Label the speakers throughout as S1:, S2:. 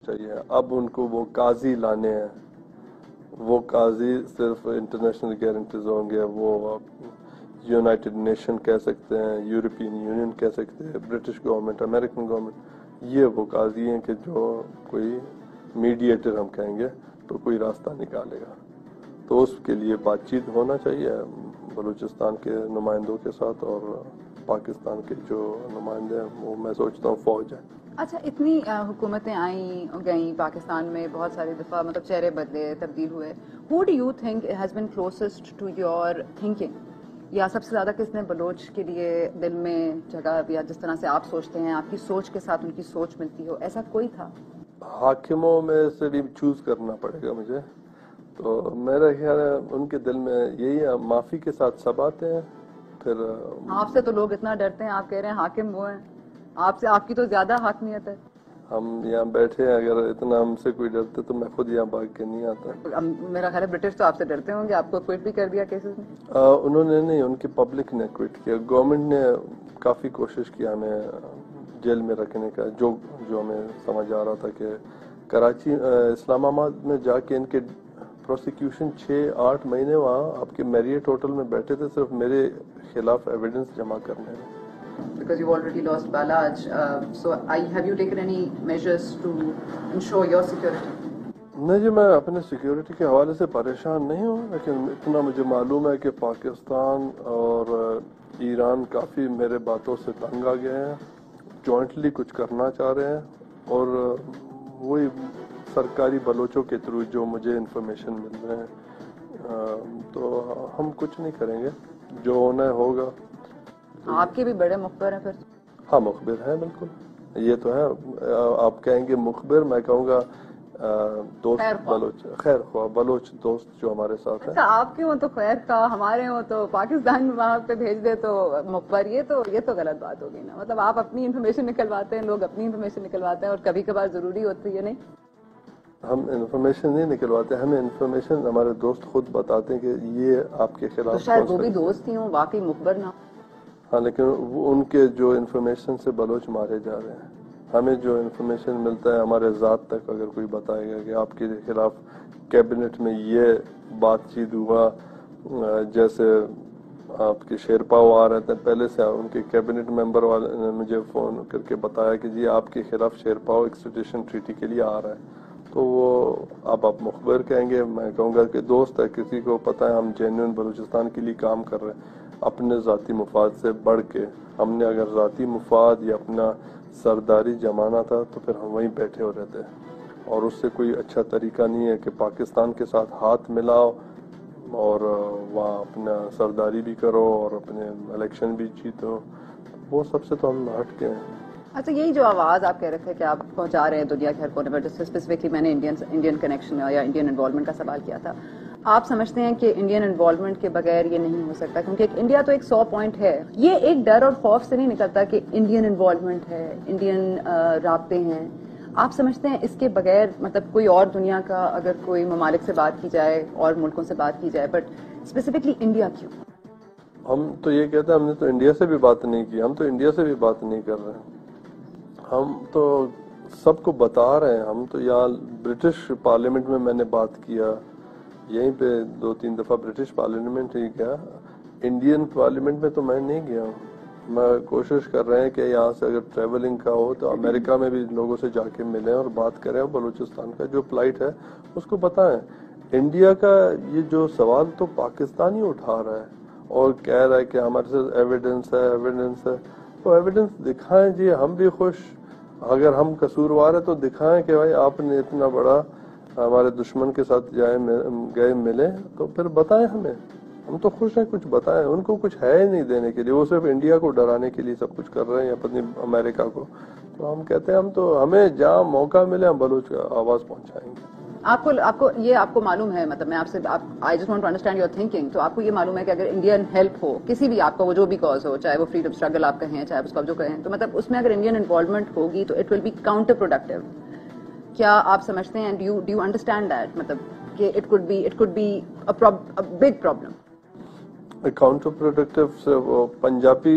S1: چاہیے. اب ان کو وہ قاضی لانے ہیں. وہ قاضی صرف انٹرنیشنل گارنٹیز ہوں گے. وہ یونائٹڈ نیشن کہہ سکتے ہیں, یورپین یونین کہہ سکتے ہیں, برٹش گورنمنٹ, امریکن گورنمنٹ. یہ وہ قاضی ہیں کہ جو کوئی میڈیٹر ہم کہیں گے تو کوئی راستہ نکالے گا. تو اس کے لیے بات چیت ہونا چاہیے بلوچستان کے نمائندوں کے ساتھ, اور پاکستان کے جو نمائندے ہیں وہ میں سوچتا ہوں فوج ہے.
S2: اچھا, اتنی حکومتیں آئیں گئیں پاکستان میں, بہت ساری دفعہ مطلب چہرے بدلے, تبدیل ہوئے. Who do you think has been closest to your thinking, یا سب سے زیادہ کس نے بلوچ کے لیے دل میں جگہ, یا جس طرح سے آپ سوچتے ہیں آپ کی سوچ کے ساتھ ان کی سوچ ملتی ہو, ایسا کوئی تھا؟
S1: حاکموں میں سے بھی چوز کرنا پڑے گا مجھے, تو میرا خیال ہے ان کے دل میں یہی ہے. معافی کے ساتھ سب آتے ہیں. پھر
S2: آپ سے تو لوگ اتنا ڈرتے ہیں, آپ کہہ رہے ہیں حاکم وہ ہیں, آپ سے, آپ کی تو زیادہ حاکمیت ہے.
S1: ہم یہاں بیٹھے ہیں, اگر اتنا ہم سے کوئی ڈرتے تو میں خود یہاں بھاگ کے نہیں آتا.
S2: میرا خیال ہے برٹش تو آپ سے ڈرتے ہوں گے, آپ کو کوئٹ بھی کر دیا کیسز میں.
S1: انہوں نے نہیں, ان کی پبلک نے کوئٹ کیا. گورنمنٹ نے کافی کوشش کی ہمیں جیل میں رکھنے کا, جو ہمیں سمجھ آ رہا تھا کہ کراچی, اسلام آباد میں جا کے ان کے پروسیکیوشن 6-8 مہینے وہاں آپ کے میریٹ ہوٹل میں بیٹھے تھے صرف میرے خلاف ایویڈنس جمع کرنے میں.
S2: Because you've already lost Balaj, so have you taken any measures to ensure your security?
S1: نہیں جی, میں اپنے سیکیورٹی کے حوالے سے پریشان نہیں ہوں, لیکن اتنا مجھے معلوم ہے کہ پاکستان اور ایران کافی میرے باتوں سے تنگ آ گئے ہیں, جوائنٹلی کچھ کرنا چاہ رہے ہیں, اور وہی سرکاری بلوچوں کے تھرو جو مجھے انفارمیشن مل رہے ہیں, تو ہم کچھ نہیں کریں گے, جو ہونا ہے ہوگا.
S2: آپ کے بھی بڑے مخبر ہیں پھر؟
S1: ہاں مخبر ہیں بالکل, یہ تو ہے. آپ کہیں گے مخبر, میں کہوں گا دوست بلوچ, خیر خواہ بلوچ دوست جو ہمارے ساتھ ہیں.
S2: آپ کے ہوں تو خیر خواہ, ہمارے ہوں تو پاکستان میں وہاں پہ بھیج دے تو مخبر, یہ تو غلط بات ہوگی نا. مطلب آپ اپنی انفارمیشن نکلواتے ہیں, لوگ اپنی انفارمیشن نکلواتے ہیں, اور کبھی کبھار ضروری ہوتی ہے. نہیں,
S1: ہم انفارمیشن نہیں نکلواتے, ہمیں انفارمیشن ہمارے دوست خود بتاتے ہیں کہ یہ آپ کے خلاف.
S2: تو شاید وہ بھی دوست ہی ہوں, واقعی مخبر نہ.
S1: ہاں, لیکن ان کے جو انفارمیشن سے بلوچ مارے جا رہے ہیں. ہمیں جو انفارمیشن ملتا ہے ہمارے ذات تک اگر کوئی بتائے گا کہ آپ کے خلاف کیبنٹ میں یہ بات چیت ہوا, جیسے آپ کے شیرپاؤ آ رہے تھے پہلے سے, ان کے کیبنٹ ممبر والے نے مجھے فون کر کے بتایا کہ جی آپ کے خلاف شیرپاؤ ایکسٹریڈیشن ٹریٹی کے لیے آ رہا ہے. تو وہ اب آپ مخبر کہیں گے, میں کہوں گا کہ دوست ہے, کسی کو پتہ ہے ہم جینوئن بلوچستان کے لیے کام کر رہے ہیں, اپنے ذاتی مفاد سے بڑھ کے. ہم نے اگر ذاتی مفاد یا اپنا سرداری جمانا تھا تو پھر ہم وہیں بیٹھے ہو رہتے, اور اس سے کوئی اچھا طریقہ نہیں ہے کہ پاکستان کے ساتھ ہاتھ ملاؤ اور وہاں اپنا سرداری بھی کرو اور اپنے الیکشن بھی جیتو. وہ سب سے تو ہم ہٹ کے ہیں.
S2: اچھا, یہی جو آواز آپ کہہ رہے تھے کہ آپ پہنچا رہے ہیں دنیا کے ہر کونے پر, جس سے اسپیسیفکلی میں نے انڈین کنیکشن یا انڈین انوالومنٹ کا سوال کیا تھا, آپ سمجھتے ہیں کہ انڈین انوالومنٹ کے بغیر یہ نہیں ہو سکتا؟ کیونکہ انڈیا تو ایک 100 پوائنٹ ہے, یہ ایک ڈر اور خوف سے نہیں نکلتا کہ انڈین انوالومنٹ ہے, انڈین رابطے ہیں. آپ سمجھتے ہیں اس کے بغیر, مطلب کوئی اور دنیا کا اگر کوئی ممالک سے بات کی جائے, اور ملکوں سے بات کی جائے, بٹ اسپیسیفکلی انڈیا کیوں؟
S1: ہم تو یہ کہتے ہیں ہم نے تو انڈیا سے بھی بات نہیں کی, ہم تو انڈیا سے بھی بات نہیں کر رہے ہیں. ہم تو سب کو بتا رہے ہیں. ہم تو یہاں برٹش پارلیمنٹ میں نے بات کیا, یہیں پہ 2-3 دفعہ برٹش پارلیمنٹ ہی گیا, انڈین پارلیمنٹ میں تو میں نہیں گیا ہوں. میں کوشش کر رہے ہیں کہ یہاں سے اگر ٹریولنگ کا ہو تو امریکہ میں بھی لوگوں سے جا کے ملیں اور بات کریں, اور بلوچستان کا جو پلائٹ ہے اس کو بتائیں. انڈیا کا یہ جو سوال تو پاکستان ہی اٹھا رہا ہے اور کہہ رہا ہے کہ ہمارے ساتھ ایویڈنس ہے. تو ایویڈنس دکھائیں جی, ہم بھی خوش. اگر ہم قصوروار ہیں تو دکھائیں کہ بھائی آپ نے اتنا بڑا ہمارے دشمن کے ساتھ گئے ملے, تو پھر بتائیں ہمیں. ہم تو خوش ہیں, کچھ بتائیں. ان کو کچھ ہے ہی نہیں دینے کے لیے, وہ صرف انڈیا کو ڈرانے کے لیے سب کچھ کر رہے ہیں, یا پتہ امریکہ کو. تو ہم کہتے ہیں ہمیں جہاں موقع ملے ہم بلوچ کا آواز پہنچائیں گے.
S2: آپ کو معلوم ہے, مطلب میں آپ سے I just want to understand your thinking. تو آپ کو یہ معلوم ہے کہ اگر انڈین ہیلپ ہو کسی بھی, آپ کا وہ جو بھی کاز ہو, چاہے وہ فریڈم اسٹرگل آپ کہیں, چاہے اس کا جو کہیں, تو مطلب اس میں اگر انڈین انوالومنٹ ہوگی تو it will be counterproductive. کیا آپ سمجھتے ہیں, ڈو یو انڈرسٹینڈ دیٹ, مطلب کہ it could be a big problem?
S1: Counterproductive سے وہ Punjabi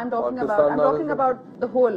S2: I'm talking about the whole.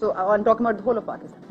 S2: So I'm talking about the whole of Pakistan.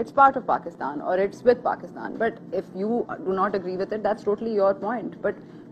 S2: it's part of Pakistan or it's with Pakistan, but if you do not agree with it, that's totally your point. But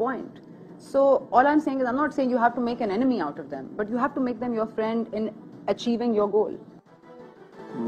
S2: point. So all I'm saying is, I'm not saying you have to make an enemy out of them, but you have to make them your friend in achieving your goal.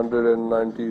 S1: 190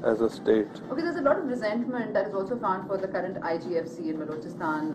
S1: as a state.
S2: Okay, there's a lot of resentment that is also found for the current IGFC in Balochistan.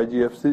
S1: IGFC